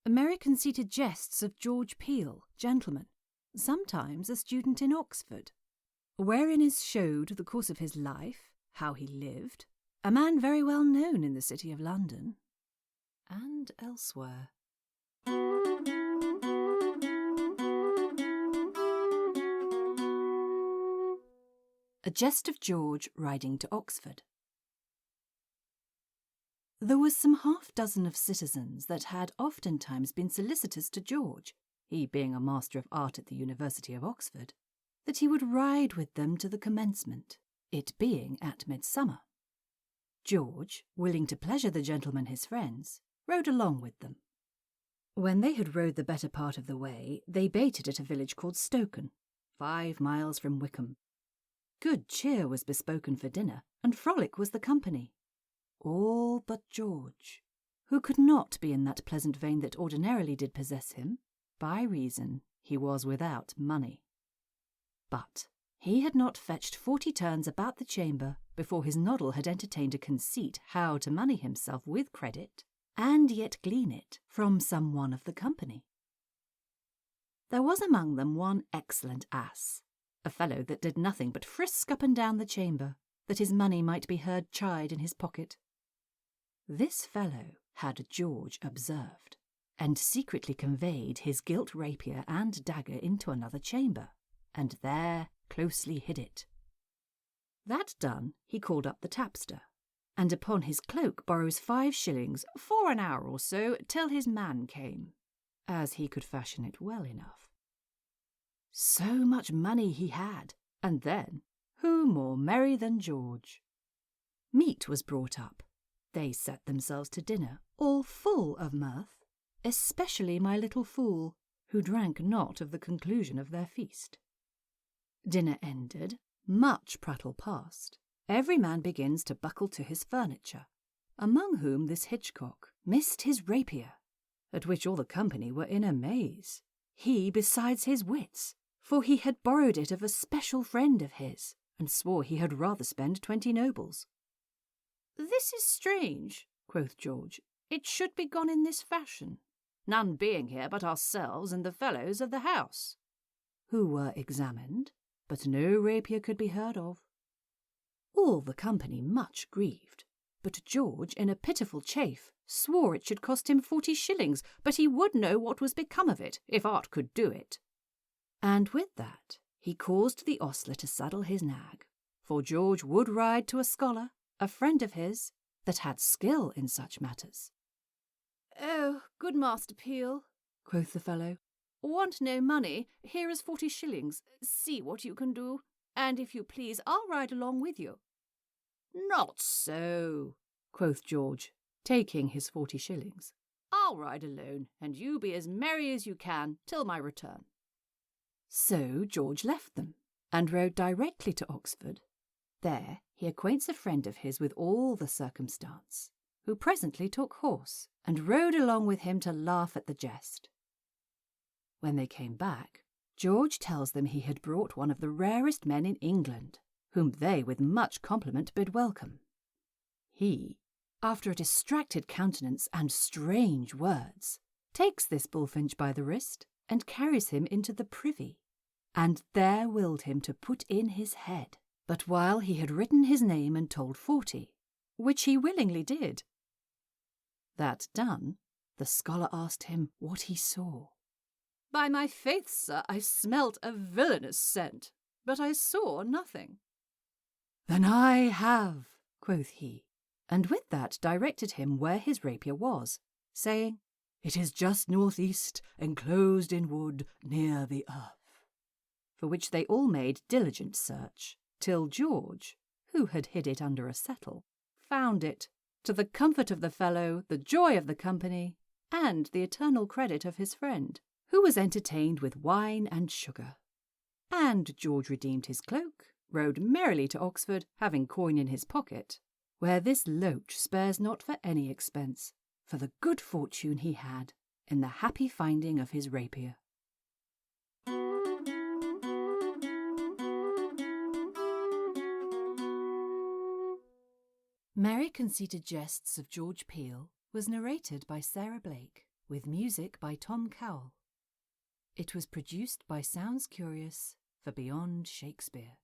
Merry-conceited Jests of George Peele, gentleman, sometimes a student in Oxford, wherein is showed the course of his life, how he lived, a man very well known in the city of London, and elsewhere. A Jest of George riding to Oxford. There was some half-dozen of citizens that had oftentimes been solicitous to George, he being a master of art at the University of Oxford, that he would ride with them to the commencement, it being at midsummer. George, willing to pleasure the gentlemen his friends, rode along with them. When they had rode the better part of the way, they baited at a village called Stoken, 5 miles from Wickham. Good cheer was bespoken for dinner, and frolic was the company. All but George, who could not be in that pleasant vein that ordinarily did possess him, by reason he was without money. But he had not fetched 40 turns about the chamber before his noddle had entertained a conceit how to money himself with credit, and yet glean it from some one of the company. There was among them one excellent ass, a fellow that did nothing but frisk up and down the chamber, that his money might be heard chide in his pocket. This fellow had George observed, and secretly conveyed his gilt rapier and dagger into another chamber, and there closely hid it. That done, he called up the tapster, and upon his cloak borrows 5 shillings for an hour or so till his man came, as he could fashion it well enough. So much money he had, and then who more merry than George? Meat was brought up. They set themselves to dinner, all full of mirth, especially my little fool, who drank not of the conclusion of their feast. Dinner ended, much prattle passed. Every man begins to buckle to his furniture, among whom this Hitchcock missed his rapier, at which all the company were in amaze, he besides his wits, for he had borrowed it of a special friend of his, and swore he had rather spend 20 nobles. "This is strange," quoth George. "It should be gone in this fashion, none being here but ourselves and the fellows of the house," who were examined, but no rapier could be heard of. All the company much grieved, but George, in a pitiful chafe, swore it should cost him 40 shillings, but he would know what was become of it, if art could do it. And with that he caused the ostler to saddle his nag, for George would ride to a scholar, a friend of his, that had skill in such matters. "Oh, good Master Peele," quoth the fellow, "want no money, here is 40 shillings, see what you can do, and if you please I'll ride along with you." "Not so," quoth George, taking his 40 shillings. "I'll ride alone, and you be as merry as you can till my return." So George left them, and rode directly to Oxford. There he acquaints a friend of his with all the circumstance, who presently took horse, and rode along with him to laugh at the jest. When they came back, George tells them he had brought one of the rarest men in England, whom they with much compliment bid welcome. He, after a distracted countenance and strange words, takes this bullfinch by the wrist, and carries him into the privy, and there willed him to put in his head, but while he had written his name and told 40, which he willingly did. That done, the scholar asked him what he saw. "By my faith, sir, I smelt a villainous scent, but I saw nothing." "Then I have," quoth he, and with that directed him where his rapier was, saying, "It is just northeast, enclosed in wood, near the earth." For which they all made diligent search, till George, who had hid it under a settle, found it, to the comfort of the fellow, the joy of the company, and the eternal credit of his friend, who was entertained with wine and sugar. And George redeemed his cloak, rode merrily to Oxford, having coin in his pocket, where this loach spares not for any expense, for the good fortune he had in the happy finding of his rapier. Merry-conceited Jests of George Peele was narrated by Sarah Blake, with music by Tom Cowell. It was produced by Sounds Curious for Beyond Shakespeare.